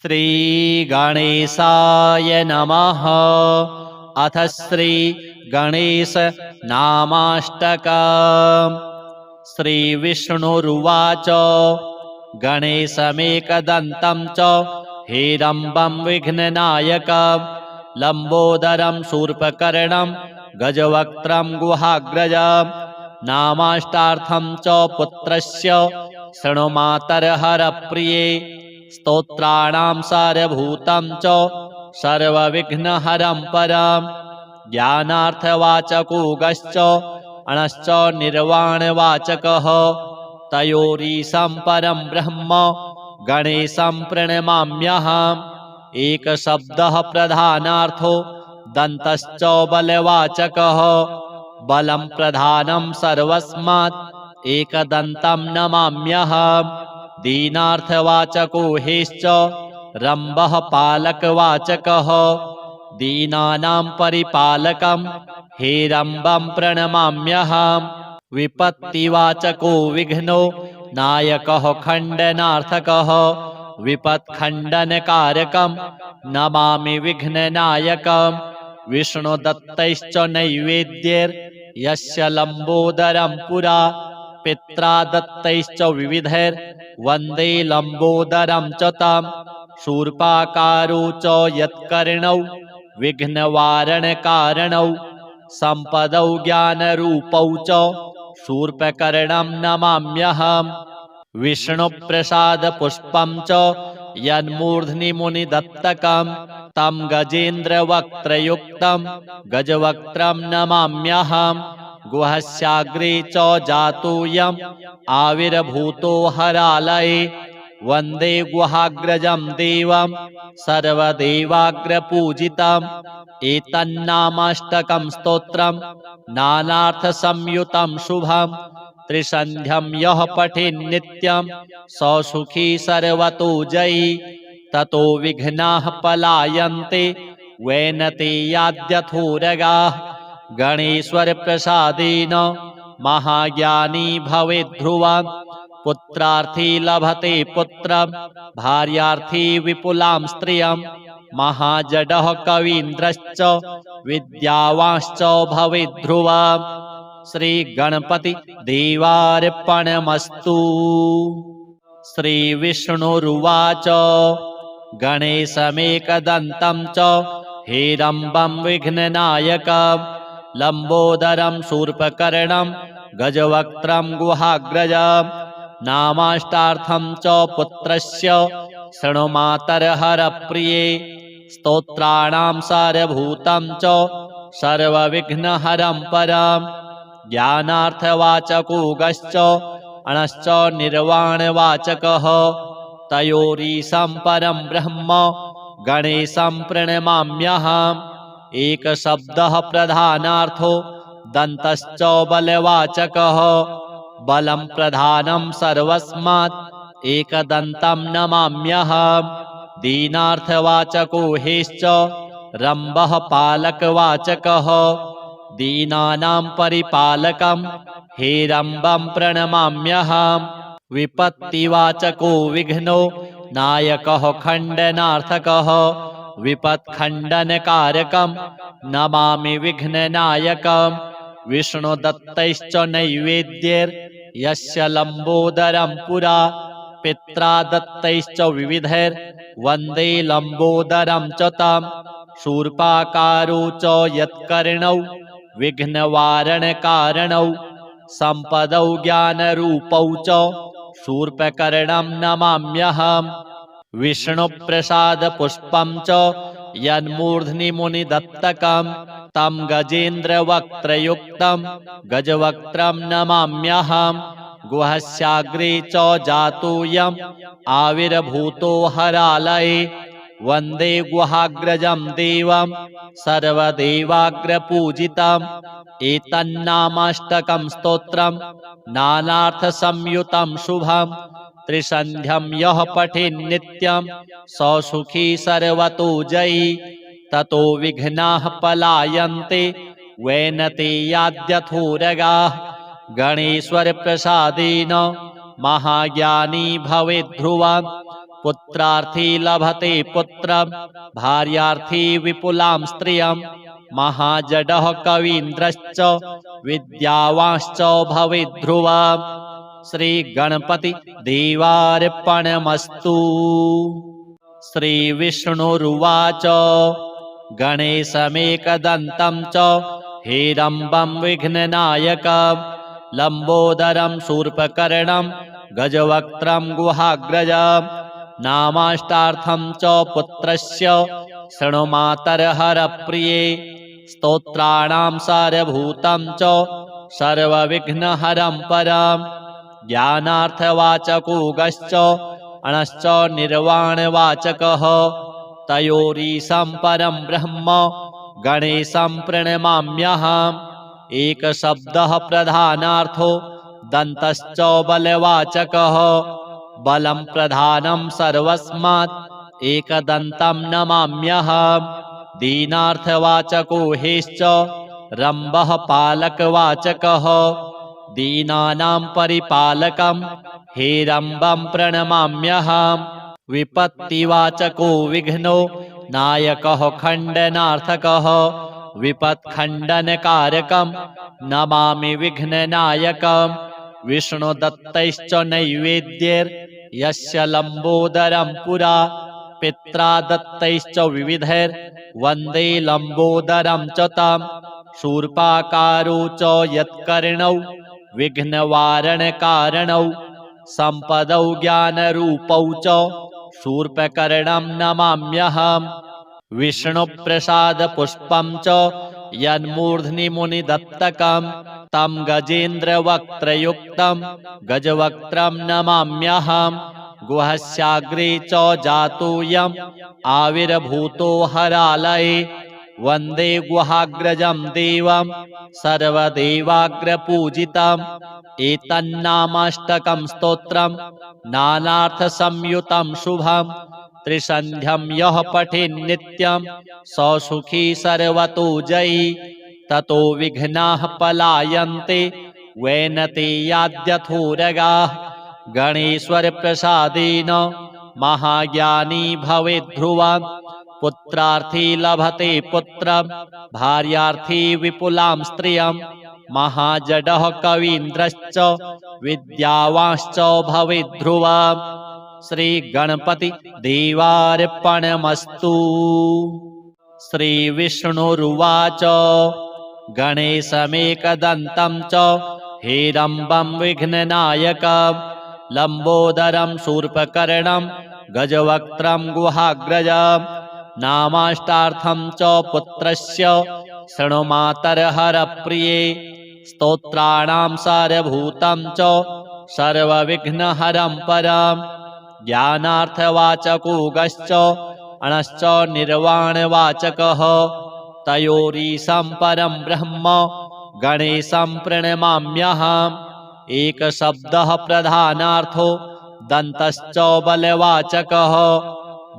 श्रीगणेशाय नमः। अथ श्रीगणेशनामाष्टकम्। श्रीविष्णुरुवाच गणेशमेकदन्तं च हेरम्बं विघ्ननायकं लम्बोदरं शूर्पकर्णं गजवक्त्रं गुहाग्रजं नामाष्टार्थं च पुत्रस्य शृणु मातर्हरप्रिये स्तोत्राणां सारभूतं च सर्वविघ्नहरं परं ज्ञानार्थवाचको गश्च अणश्च निर्वाणवाचकः तयोरीशं परं ब्रह्म गणेशं प्रणमाम्यहम्। एकशब्दः प्रधानार्थो दन्तश्च बलवाचकः बलं प्रधानं सर्वस्मात् एकदन्तं नमाम्यहम्। दीनार्थवाचको हेश्च रम्भः पालकवाचकः दीनानां परिपालकं हेरम्बं प्रणमाम्यहम्। विपत्तिवाचको विघ्नो नायकः खण्डनार्थकः विपत्खण्डनकारकं नमामि विघ्ननायकं। विष्णुदत्तैश्च नैवेद्यैर्यस्य लम्बोदरं पुरा पित्रा दत्तैश्च विविधैर्वन्दे लम्बोदरं च तं। शूर्पाकारो च यत्कर्णौ विघ्नवारणकारणौ सम्पदौ ज्ञानरूपौ च शूर्पकर्णं नमाम्यहम्। विष्णुप्रसादपुष्पं च यन्मूर्ध्नि मुनिदत्तकं तं गजेन्द्रवक्त्रयुक्तं गजवक्त्रं नमाम्यहम्। गुहस्याग्रे च जातोऽयम् आविर्भूतो हरालये वन्दे गुहाग्रजं देवं सर्वदेवाग्रपूजितम्। एतन्नामाष्टकं स्तोत्रं नानार्थसंयुतं शुभं त्रिसन्ध्यं यः पठेन्नित्यं स सुखी सर्वतो जयी। ततो विघ्नाः पलायन्ते वैनतेयाद्यथोरगाः गणेश्वरप्रसादेन महाज्ञानी भवेत् ध्रुवम्। पुत्रार्थी लभते पुत्रं भार्यार्थी विपुलां स्त्रियं महाजडः कवीन्द्रश्च विद्यावांश्च भवेत् ध्रुवम्। श्रीगणपतिदेवार्पणमस्तु। श्रीविष्णुरुवाच गणेशमेकदन्तं च हेरम्बं विघ्ननायकं लम्बोदरं शूर्पकर्णं गजवक्त्रं गुहाग्रजं नामाष्टार्थं च पुत्रस्य शृणु मातर्हरप्रिये स्तोत्राणां सारभूतं च सर्वविघ्नहरं परं ज्ञानार्थवाचको गश्च अणश्च निर्वाणवाचकः तयोरीशं परं ब्रह्म गणेशं प्रणमाम्यहम्। एकशब्दः प्रधानार्थो दन्तश्च बलवाचकः बलं प्रधानं सर्वस्मात् एकदन्तं नमाम्यहम्। दीनार्थवाचको हेश्च रम्भः पालकवाचकः दीनानां परिपालकं हेरम्बं प्रणमाम्यहम्। विपत्तिवाचको विघ्नो नायकः खण्डनार्थकः विपत्खण्डनकारकं नमामि विघ्ननायकं। विष्णुदत्तैश्च नैवेद्यैर्यस्य लम्बोदरं पुरा पित्रा दत्तैश्च विविधैर्वन्दे लम्बोदरं च तं। शूर्पाकारो च यत्कर्णौ विघ्नवारणकारणौ सम्पदौ ज्ञानरूपौ च शूर्पकर्णं नमाम्यहम्। विष्णुप्रसादपुष्पं च यन्मूर्ध्नि मुनिदत्तकं तं गजेन्द्रवक्त्रयुक्तं गजवक्त्रं नमाम्यहम्। गुहस्याग्रे च जातोऽयम् आविर्भूतो हरालये वन्दे गुहाग्रजं देवं सर्वदेवाग्रपूजितम्। एतन्नामाष्टकं स्तोत्रं नानार्थसंयुतं शुभं त्रिसन्ध्यं यः पठेन्नित्यं स सुखी सर्वतो जयी। ततो विघ्नाः पलायन्ते वैनतेयाद्यथोरगाः गणेश्वरप्रसादेन महाज्ञानी भवेत् ध्रुवम्। पुत्रार्थी लभते पुत्रं भार्यार्थी विपुलां स्त्रियं महाजडः कवीन्द्रश्च विद्यावांश्च भवेत् ध्रुवम् श्रीगणपति देवार्पणमस्तु। श्रीविष्णुरुवाच गणेशमेकदन्तं च हेरम्बं विघ्ननायकं लम्बोदरं शूर्पकर्णं गजवक्त्रं गुहाग्रजं नामाष्टार्थं च पुत्रस्य शृणु मातर्हरप्रिये स्तोत्राणां सारभूतं च सर्वविघ्नहरं परं ज्ञानार्थवाचको गश्च अणश्च निर्वाणवाचकः तयोरीशं परं ब्रह्म गणेशं प्रणमाम्यहम् एकशब्दः प्रधानार्थो दन्तश्च बलवाचकः बलं प्रधानं सर्वस्मात् एकदन्तं नमाम्यहम् दीनार्थवाचको हेश्च रम्भः पालकवाचकः दीनानां परिपालकं हेरम्बं प्रणमाम्यहम् विपत्तिवाचको विघ्नो नायकः खण्डनार्थकः विपत्खण्डनकारकं नमामि विघ्ननायकं विष्णुदत्तैश्च नैवेद्यैर्यस्य लम्बोदरं पुरा पित्रा दत्तैश्च विविधैर्वन्दे लम्बोदरं च तं शूर्पाकारो च यत्कर्णौ विघ्नवारणकारणौ सम्पदौ ज्ञानरूपौ च शूर्पकर्णं नमाम्यहम् विष्णुप्रसादपुष्पं च यन्मूर्ध्नि मुनिदत्तकं तं गजेन्द्रवक्त्रयुक्तं गजवक्त्रं नमाम्यहम् गुहस्याग्रे च जातोऽयम् आविर्भूतो हरालये वन्दे गुहाग्रजं देवं सर्वदेवाग्रपूजितम् एतन्नामाष्टकं स्तोत्रं नानार्थसंयुतं शुभं त्रिसन्ध्यं यः पठेन्नित्यं स सुखी सर्वतो जयी ततो विघ्नाः पलायन्ते वैनते याद्यथोरगाः गणेश्वरप्रसादेन महाज्ञानी भवेत् ध्रुवम् पुत्रार्थी लभते पुत्रं भार्यार्थी विपुलां स्त्रियं महाजडः कवीन्द्रश्च विद्यावांश्च भवेत् ध्रुवम् श्रीगणपति देवार्पणमस्तु। श्रीविष्णुरुवाच गणेशमेकदन्तं च हेरम्बं विघ्ननायकं लम्बोदरं शूर्पकर्णं गजवक्त्रं गुहाग्रजं नामाष्टार्थं च पुत्रस्य शृणु मातर्हरप्रिये स्तोत्राणां सारभूतं च सर्वविघ्नहरं परं ज्ञानार्थवाचको गश्च अणश्च निर्वाणवाचकः तयोरीशं परं ब्रह्म गणेशं प्रणमाम्यहम् एकशब्दः प्रधानार्थो दन्तश्च बलवाचकः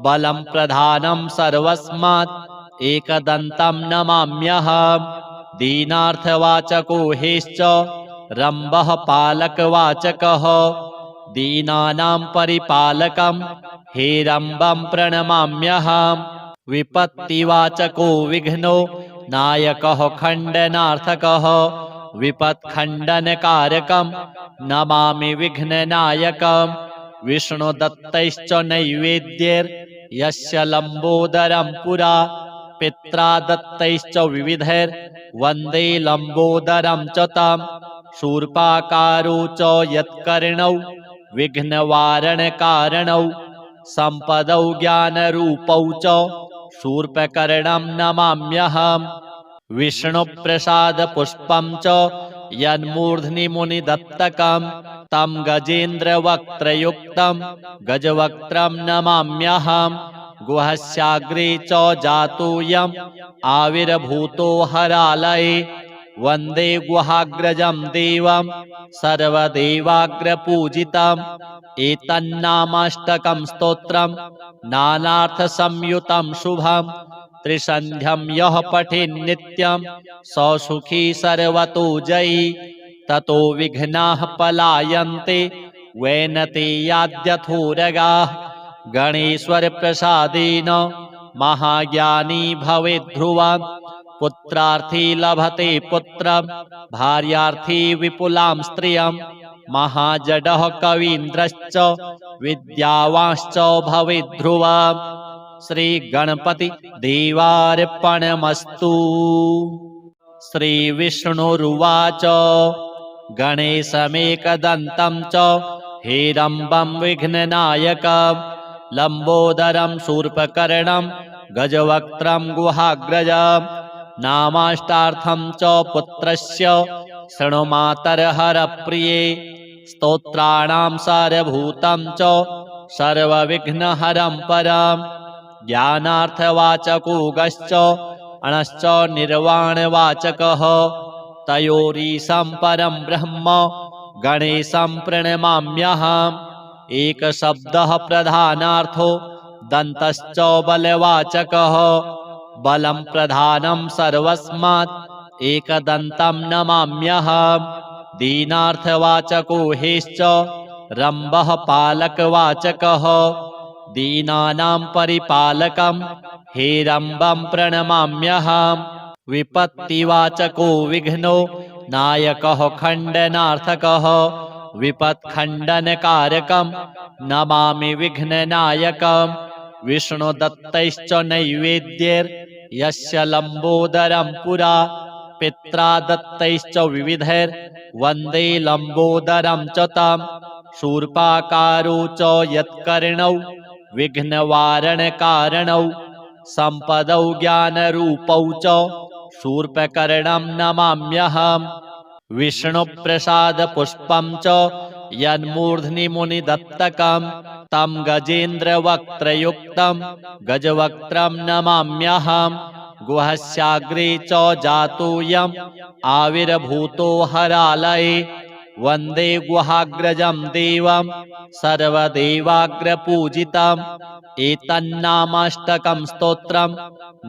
बलं प्रधानं सर्वस्मात् एकदन्तं नमाम्यहम् दीनार्थवाचको हेश्च रम्भः पालकवाचकः दीनानां परिपालकं हेरम्बं प्रणमाम्यहम् विपत्तिवाचको विघ्नो नायकः खण्डनार्थकः विपत्खण्डनकारकं नमामि विघ्ननायकं विष्णुदत्तैश्च नैवेद्यैर्यस्य लम्बोदरं पुरा पित्रा दत्तैश्च विविधैर्वन्दे लम्बोदरं च तं शूर्पाकारो च यत्कर्णौ विघ्नवारणकारणौ सम्पदौ ज्ञानरूपौ च शूर्पकर्णं नमाम्यहम् विष्णुप्रसादपुष्पं च यन्मूर्ध्नि मुनिदत्तकं तं गजेन्द्रवक्त्रयुक्तं गजवक्त्रं नमाम्यहम् गुहस्याग्रे च जातोऽयम् आविर्भूतो हरालये वन्दे गुहाग्रजं देवं सर्वदेवाग्रपूजितम् एतन्नामाष्टकं स्तोत्रं नानार्थसंयुतं शुभं त्रिसन्ध्यं यः पठेन्नित्यं स सुखी सर्वतो जयी ततो विघ्नाः पलायन्ते वैनते याद्यथोरगाः गणेश्वर प्रसादेन महाज्ञानी भवेत् ध्रुवम् पुत्रार्थी लभते पुत्रम् भार्यार्थी विपुलां स्त्रियम् महाजडः कवीन्द्रश्च विद्यावांश्च भवेत् ध्रुवम्। श्री गणपति देवार्पणमस्तु। श्री विष्णुरुवाच गणेशमेकदन्तं च हेरम्बं विघ्ननायकं लम्बोदरं शूर्पकर्णं गजवक्त्रं गुहाग्रजं नामाष्टार्थं च पुत्रस्य शृणु मातर्हरप्रिये स्तोत्राणां सारभूतं च सर्वविघ्नहरं परं ज्ञानार्थवाचको गश्च अणश्च निर्वाणवाचकः तयोरीशं परं ब्रह्म गणेशं प्रणमाम्यहम्। एकशब्दः प्रधानार्थो दन्तश्च बलवाचकः बलं प्रधानं सर्वस्मात् एकदन्तं नमाम्यहम्। दीनार्थवाचको हेश्च रम्भः पालकवाचकः दीनानां परिपालकं हेरम्बं प्रणमाम्यहम्। विपत्तिवाचको विघ्नो नायकः खण्डनार्थकः विपत्खण्डनकारकं नमामि विघ्ननायकं। विष्णुदत्तैश्च नैवेद्यैर्यस्य लम्बोदरं पुरा पित्रा दत्तैश्च विविधैर्वन्दे लम्बोदरं च तं। शूर्पाकारो च यत्कर्णौ विघ्नवारणकारणौ सम्पदौ ज्ञानरूपौ च शूर्पकर्णं नमाम्यहम्। विष्णुप्रसादपुष्पं च यन्मूर्ध्नि मुनिदत्तकं तं गजेन्द्रवक्त्रयुक्तं गजवक्त्रं नमाम्यहम्। गुहस्याग्रे च जातोऽयम् आविर्भूतो हरालये वन्दे गुहाग्रजं देवं सर्वदेवाग्रपूजितम्। एतन्नामाष्टकं स्तोत्रं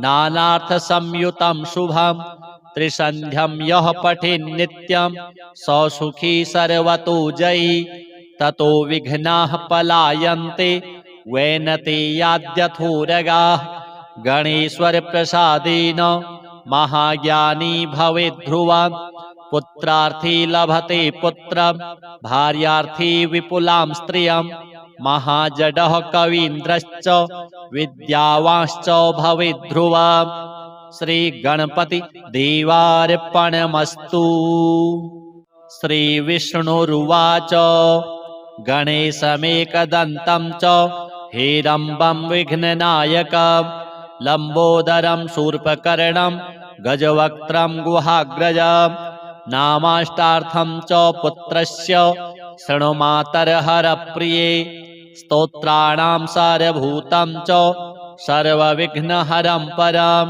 नानार्थसंयुतं शुभं त्रिसन्ध्यं यः पठेन्नित्यं स सुखी सर्वतो जयी। ततो विघ्नाः पलायन्ते वैनतेयाद्यथोरगाः गणेश्वर प्रसादेन महाज्ञानी भवेत् ध्रुवम् पुत्रार्थी लभते पुत्रं भार्यार्थी विपुलां स्त्रियं महाजडः कवीन्द्रश्च विद्यावांश्च भवेत् ध्रुवम्। श्री गणपति देवार्पणमस्तु। श्री विष्णुरुवाच गणेशमेकदन्तं च हेरम्बं विघ्ननायकं लम्बोदरं शूर्पकर्णं गजवक्त्रं गुहाग्रजं नामाष्टार्थं च पुत्रस्य शृणु मातर्हरप्रिये स्तोत्राणां सारभूतं च सर्वविघ्नहरं परं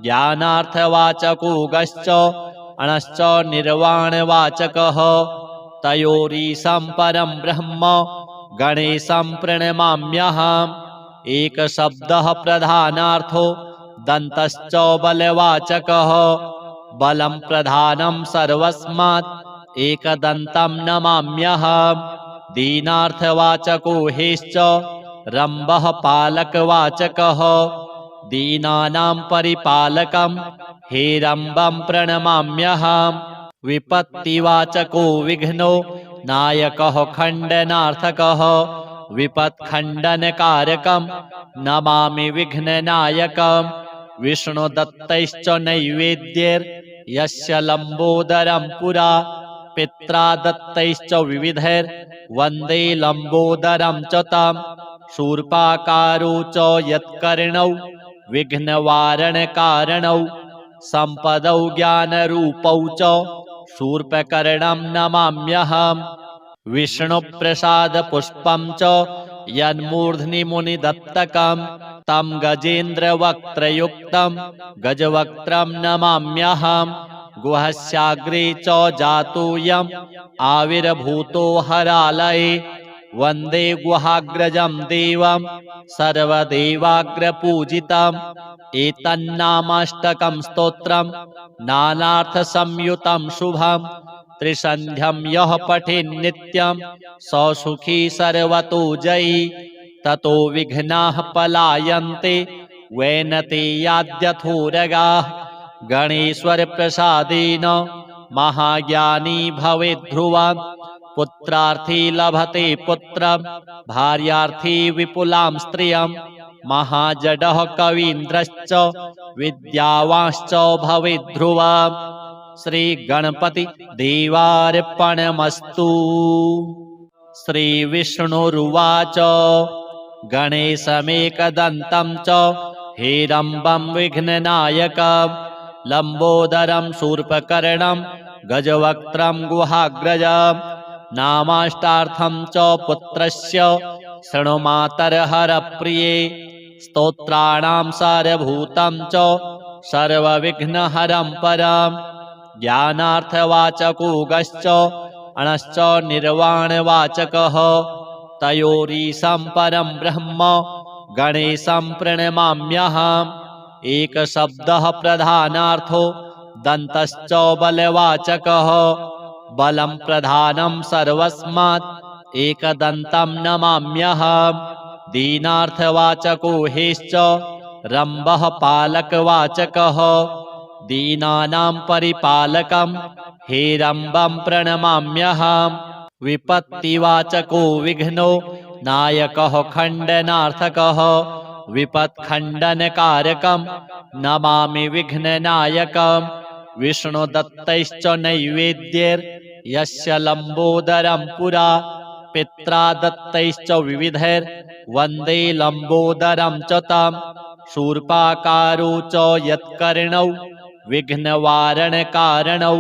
ज्ञानार्थवाचको गश्च अणश्च निर्वाणवाचकः तयोरीशं परं ब्रह्म गणेशं प्रणमाम्यहम्। एकशब्दः प्रधानार्थो दन्तश्च बलवाचकः बलं प्रधानं सर्वस्मात् एकदन्तं नमाम्यहम्। दीनार्थवाचको हेश्च रम्भः पालकवाचकः दीनानां परिपालकं हेरम्बं प्रणमाम्यहम्। विपत्तिवाचको विघ्नो नायकः खण्डनार्थकः विपत्खण्डनकारकं नमामि विघ्ननायकं। विष्णुदत्तैश्च नैवेद्यैर्यस्य लम्बोदरं पुरा पित्रा दत्तैश्च विविधैर्वन्दे लम्बोदरं च तं। शूर्पाकारो च यत्कर्णौ विघ्नवारणकारणौ सम्पदौ ज्ञानरूपौ च शूर्पकर्णं नमाम्यहम्। विष्णुप्रसादपुष्पं च यन्मूर्ध्नि मुनिदत्तकं तं गजेन्द्रवक्त्रयुक्तं गजवक्त्रं नमाम्यहम्। गुहस्याग्रे च जातोऽयम् आविर्भूतो हरालये वन्दे गुहाग्रजं देवं सर्वदेवाग्रपूजितम्। एतन्नामाष्टकं स्तोत्रं नानार्थसंयुतं शुभं त्रिसन्ध्यं यः पठेन्नित्यं स सुखी सर्वतो जयी। ततो विघ्नाः पलायन्ते वैनतेयाद्यथोरगाः गणेश्वरप्रसादेन महाज्ञानी भवेत् ध्रुवम् पुत्रार्थी लभते पुत्रं भार्यार्थी विपुलां स्त्रियं महाजडः कवीन्द्रश्च विद्यावांश्च भवेत् ध्रुवम् श्रीगणपति देवार्पणमस्तु। श्रीविष्णुरुवाच गणेशमेकदन्तं च हेरम्बं विघ्ननायकं लम्बोदरं शूर्पकर्णं गजवक्त्रं गुहाग्रजं नामाष्टार्थं च पुत्रस्य शृणु मातर्हरप्रिये स्तोत्राणां सारभूतं च सर्वविघ्नहरं परं ज्ञानार्थवाचको गश्च अणश्च निर्वाणवाचकः तयोरीशं परं ब्रह्म गणेशं प्रणमाम्यहम् एकशब्दः प्रधानार्थो दन्तश्च बलवाचकः बलं प्रधानं सर्वस्मात् एकदन्तं नमाम्यहम् दीनार्थवाचको हेश्च रम्भः पालकवाचकः दीनानां परिपालकं हेरम्बं प्रणमाम्यहम् विपत्तिवाचको विघ्नो नायकः खण्डनार्थकः विपत्खण्डनकारकं नमामि विघ्ननायकं विष्णुदत्तैश्च नैवेद्यैर्यस्य लम्बोदरं पुरा पित्रा दत्तैश्च विविधैर्वन्दे लम्बोदरं च तं शूर्पाकारो च यत्कर्णौ विघ्नवारणकारणौ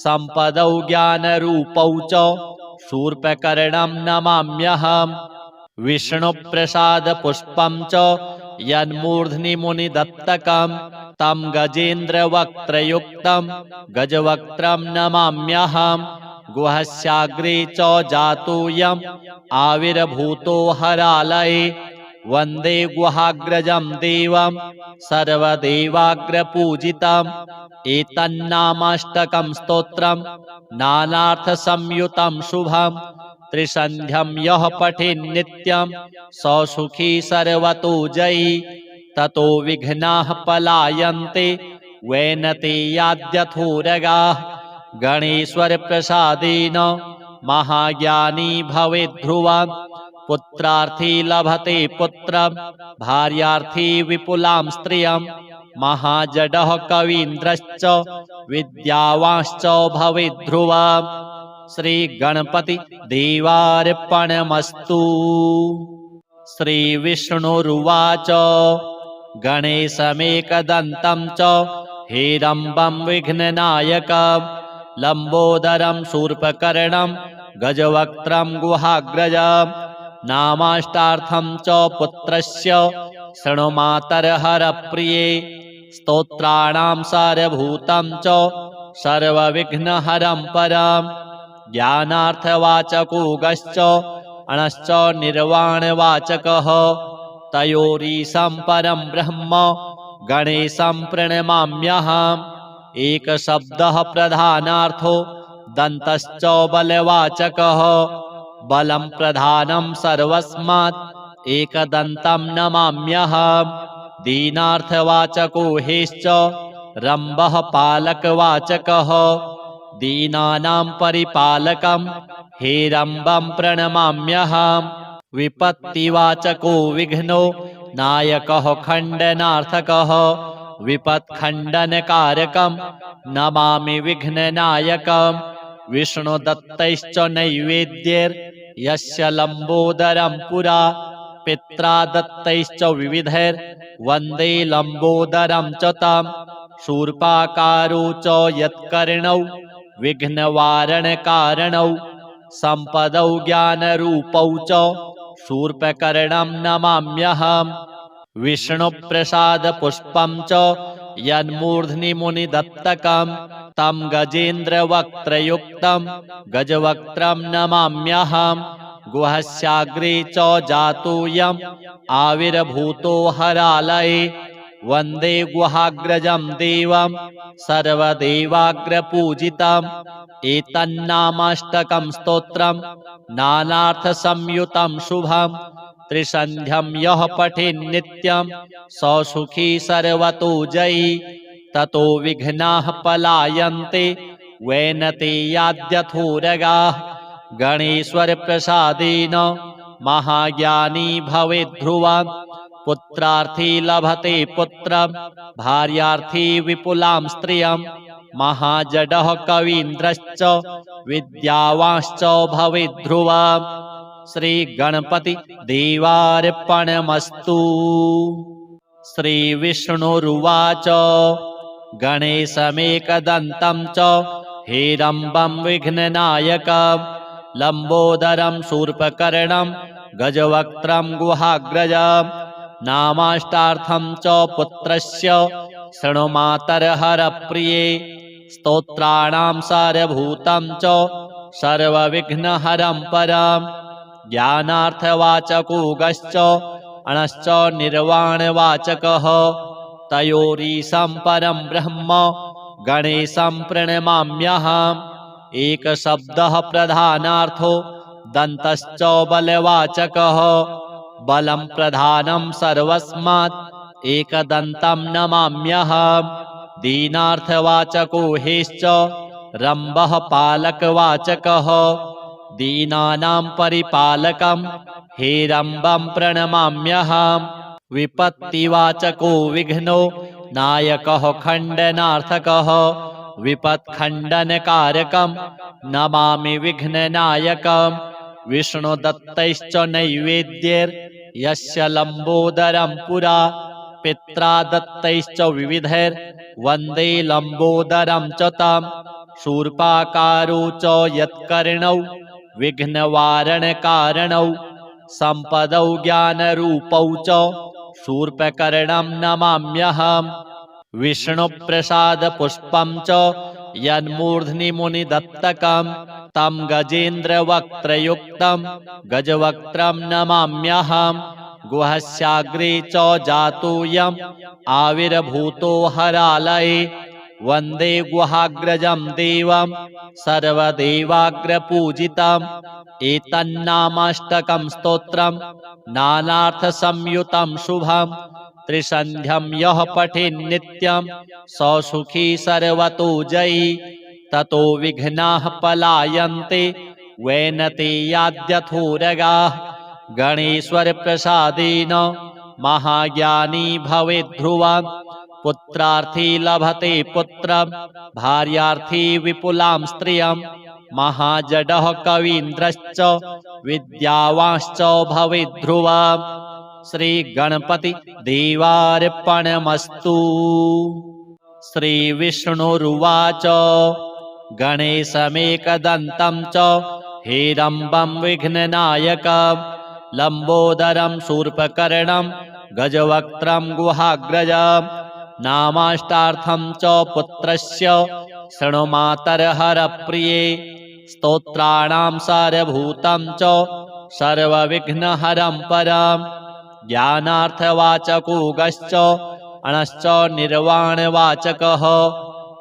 सम्पदौ ज्ञानरूपौ च शूर्पकर्णं नमाम्यहम् विष्णुप्रसादपुष्पं च यन्मूर्ध्नि मुनिदत्तकं तं गजेन्द्रवक्त्रयुक्तं गजवक्त्रं नमाम्यहम् गुहस्याग्रे च जातोऽयम् आविर्भूतो हरालये वन्दे गुहाग्रजं देवं सर्वदेवाग्रपूजितम् एतन्नामाष्टकं स्तोत्रं नानार्थसंयुतं शुभं त्रिसन्ध्यं यः पठेन्नित्यं स सुखी सर्वतो जयी ततो विघ्नाः पलायन्ते वैनतेयाद्यथोरगाः गणेश्वरप्रसादेन महाज्ञानी भवेत् ध्रुवम् पुत्रार्थी लभते पुत्रं भार्यार्थी विपुलां स्त्रियं महाजडः कवीन्द्रश्च विद्यावांश्च भवेत् ध्रुवम् श्रीगणपति देवार्पणमस्तु। श्रीविष्णुरुवाच गणेशमेकदन्तं च हेरम्बं विघ्ननायकं लम्बोदरं शूर्पकर्णं गजवक्त्रं गुहाग्रजं नामाष्टार्थं च पुत्रस्य शृणु मातर्हरप्रिये स्तोत्राणां सारभूतं च सर्वविघ्नहरं परं ज्ञानार्थवाचको गश्च अणश्च निर्वाणवाचकः तयोरीशं परं ब्रह्म गणेशं प्रणमाम्यहम् एकशब्दः प्रधानार्थो दन्तश्च बलवाचकः बलं प्रधानं सर्वस्मात् एकदन्तं नमाम्यहम् दीनार्थवाचको हेश्च रम्भः पालकवाचकः दीनानां परिपालकं हेरम्बं प्रणमाम्यहम् विपत्तिवाचको विघ्नो नायकः खण्डनार्थकः विपत्खण्डनकारकं नमामि विघ्ननायकं विष्णुदत्तैश्च नैवेद्यैर्यस्य लम्बोदरं पुरा पित्रा दत्तैश्च विविधैर्वन्दे लम्बोदरं च तं शूर्पाकारो च यत्कर्णौ विघ्नवारणकारणौ सम्पदौ ज्ञानरूपौ च शूर्पकर्णं नमाम्यहम् विष्णुप्रसादपुष्पं च यन्मूर्ध्नि मुनिदत्तकं तं गजेन्द्रवक्त्रयुक्तं गजवक्त्रं नमाम्यहम् गुहस्याग्रे च जातोऽयम् आविर्भूतो हरालये वन्दे गुहाग्रजं देवं सर्वदेवाग्रपूजितम् एतन्नामाष्टकं स्तोत्रं नानार्थसंयुतं शुभं त्रिसन्ध्यं यः पठेन्नित्यं स सुखी सर्वतो जयी ततो विघ्नाः पलायन्ते वैनते याद्यथोरगाः गणेश्वरप्रसादेन महाज्ञानी भवेद् ध्रुवं पुत्रार्थी लभते पुत्रं भार्यार्थी विपुलां स्त्रियं महाजडः कवीन्द्रश्च विद्यावांश्च भवेद् ध्रुवम् श्रीगणपति देवार्पणमस्तु। श्रीविष्णुरुवाच गणेशमेकदन्तं च हेरम्बं विघ्ननायकं लम्बोदरं शूर्पकर्णं गजवक्त्रं गुहाग्रजं नामाष्टार्थं च पुत्रस्य शृणुमातर्हरप्रिये स्तोत्राणां सारभूतं च सर्वविघ्नहरं परं ज्ञानार्थवाचको गश्च अणश्च निर्वाणवाचकः तयोरीशं परं ब्रह्म गणेशं प्रणमाम्यहम् एकशब्दः प्रधानार्थो दन्तश्च बलवाचकः बलं प्रधानं सर्वस्मात् एकदन्तं नमाम्यहम् दीनार्थवाचको हेश्च रम्भः पालकवाचकः दीनानां परिपालकं हेरम्बं प्रणमाम्यहम् विपत्तिवाचको विघ्नो नायकः खण्डनार्थकः विपत्खण्डनकारकं नमामि विघ्ननायकं विष्णुदत्तैश्च नैवेद्यैर्यस्य लम्बोदरं पुरा पित्रा दत्तैश्च विविधैर्वन्दे लम्बोदरं च तं शूर्पाकारो च यत्कर्णौ विघ्नवारणकारणौ सम्पदौ ज्ञानरूपौ च शूर्पकर्णं नमाम्यहम् विष्णुप्रसादपुष्पं च यन्मूर्ध्नि मुनिदत्तकं तं गजेन्द्रवक्त्रयुक्तं गजवक्त्रं नमाम्यहम् गुहस्याग्रे च जातोऽयम् आविर्भूतो हरालये वन्दे गुहाग्रजं देवं सर्वदेवाग्रपूजितम् एतन्नामाष्टकं स्तोत्रं नानार्थसंयुतं शुभं त्रिसन्ध्यं यः पठेन्नित्यं स सुखी सर्वतो जयी ततो विघ्नाः पलायन्ते वैनते याद्यथोरगाः गणेश्वरप्रसादेन महाज्ञानी भवेद् ध्रुवं पुत्रार्थी लभते पुत्रं भार्यार्थी विपुलां स्त्रियं महाजडः कवीन्द्रश्च विद्यावांश्च भवेद् ध्रुवम् श्रीगणपति देवार्पणमस्तु। श्रीविष्णुरुवाच गणेशमेकदन्तं च हेरम्बं विघ्ननायकं लम्बोदरं शूर्पकर्णं गजवक्त्रं गुहाग्रजं नामाष्टार्थं च पुत्रस्य शृणुमातर्हरप्रिये स्तोत्राणां सारभूतं च सर्वविघ्नहरं परं ज्ञानार्थवाचको गश्च अणश्च निर्वाणवाचकः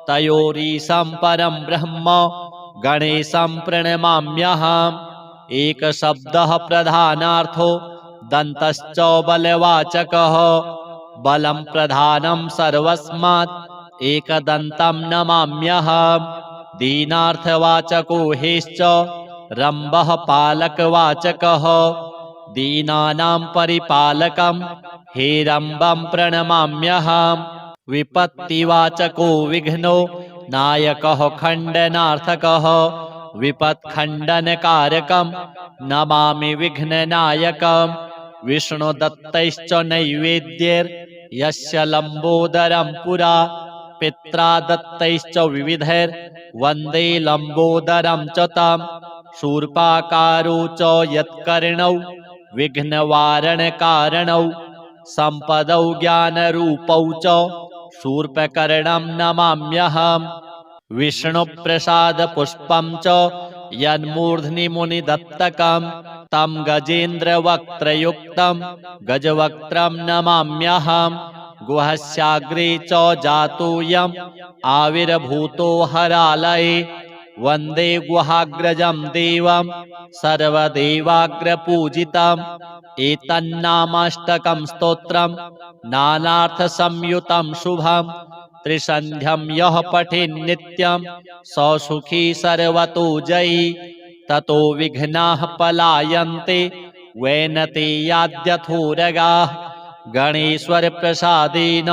तयोरीशं परं ब्रह्म गणेशं प्रणमाम्यहम् एकशब्दः प्रधानार्थो दन्तश्च बलवाचकः बलं प्रधानं सर्वस्मात् एकदन्तं नमाम्यहम् दीनार्थवाचको हेश्च रम्भः पालकवाचकः दीनानां परिपालकं हेरम्बं प्रणमाम्यहम् विपत्तिवाचको विघ्नो नायकः खण्डनार्थकः विपत्खण्डनकारकं नमामि विघ्ननायकं विष्णुदत्तैश्च नैवेद्यैर्यस्य लम्बोदरं पुरा पित्रा दत्तैश्च विविधैर्वन्दे लम्बोदरं च तं शूर्पाकारो च यत्कर्णौ विघ्नवारणकारणौ सम्पदौ ज्ञानरूपौ च शूर्पकर्णं नमाम्यहम् विष्णुप्रसादपुष्पं च यन्मूर्ध्नि मुनिदत्तकं तं गजेन्द्रवक्त्रयुक्तं गजवक्त्रं नमाम्यहम् गुहस्याग्रे च जातोऽयम् आविर्भूतो हरालये वन्दे गुहाग्रजं देवं सर्वदेवाग्रपूजितम् एतन्नामाष्टकं स्तोत्रं नानार्थसंयुतं शुभं त्रिसन्ध्यं यः पठेन्नित्यं स सुखी सर्वतो जयी ततो विघ्नाः पलायन्ते वैनते याद्यथोरगाः गणेश्वरप्रसादेन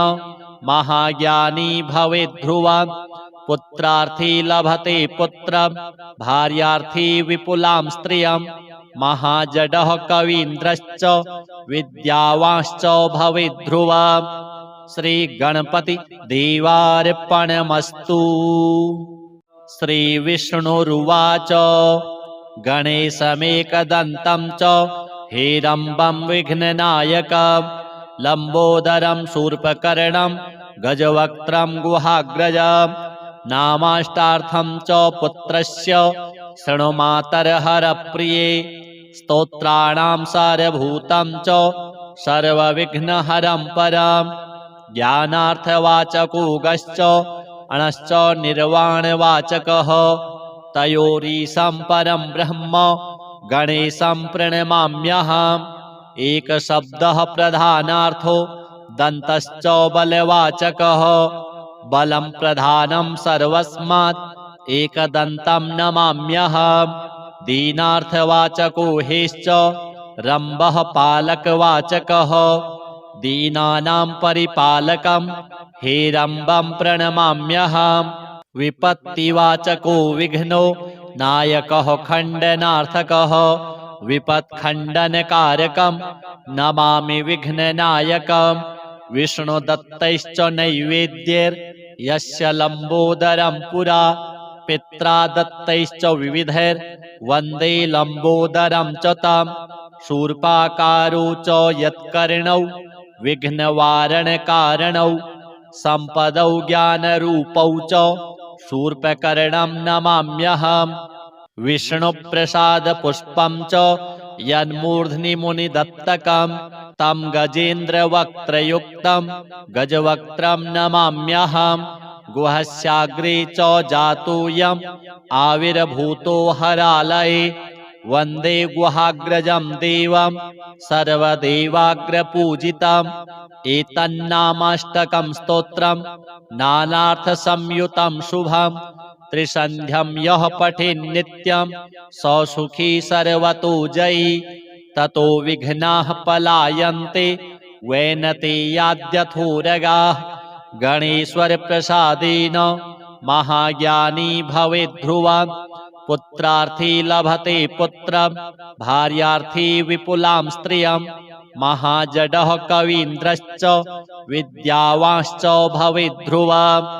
महाज्ञानी भवेद् ध्रुवम् पुत्रार्थी लभते पुत्रं भार्यार्थी विपुलां स्त्रियं महाजडः कवीन्द्रश्च विद्यावांश्च भवेद् ध्रुवम् श्रीगणपति देवार्पणमस्तु। श्रीविष्णुरुवाच गणेशमेकदन्तं च हेरम्बं विघ्ननायकं लम्बोदरं शूर्पकर्णं गजवक्त्रं गुहाग्रजं नामाष्टार्थं च पुत्रस्य शृणु मातर्हरप्रिये स्तोत्राणां सारभूतं च सर्वविघ्नहरं परं ज्ञानार्थवाचको गश्च अणश्च निर्वाणवाचकः तयोरीशं परं ब्रह्म गणेशं प्रणमाम्यहम् एकशब्दः प्रधानार्थो दन्तश्च बलवाचकः बलं प्रधानं सर्वस्मात् एकदन्तं नमाम्यहम् दीनार्थवाचको हेश्च रम्भः पालकवाचकः दीनानां परिपालकं हेरम्बं प्रणमाम्यहम् विपत्तिवाचको विघ्नो नायकः खण्डनार्थकः विपत्खण्डनकारकं नमामि विघ्ननायकं विष्णुदत्तैश्च नैवेद्यैर्यस्य लम्बोदरं पुरा पित्रा दत्तैश्च विविधैर्वन्दे लम्बोदरं च तं शूर्पाकारो च यत्कर्णौ विघ्नवारणकारणौ सम्पदौ ज्ञानरूपौ च शूर्पकर्णं नमाम्यहम् विष्णुप्रसादपुष्पं च यन्मूर्ध्नि मुनिदत्तकं तं गजेन्द्रवक्त्रयुक्तं गजवक्त्रं नमाम्यहम् गुहस्याग्रे च जातोऽयम् आविर्भूतो हरालये वन्दे गुहाग्रजं देवं सर्वदेवाग्रपूजितम् एतन्नामाष्टकं स्तोत्रं नानार्थसंयुतं शुभं त्रिसन्ध्यं यः पठेन्नित्यं स सुखी सर्वतो जयी ततो विघ्नाः पलायन्ते वैनते याद्यथोरगाः गणेश्वरप्रसादेन महाज्ञानी भवेद् ध्रुवम् पुत्रार्थी लभते पुत्रं भार्यार्थी विपुलां स्त्रियं महाजडः कवीन्द्रश्च विद्यावांश्च भवेद् ध्रुवम्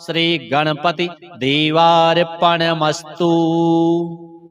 श्रीगणपति देवार्पणमस्तु।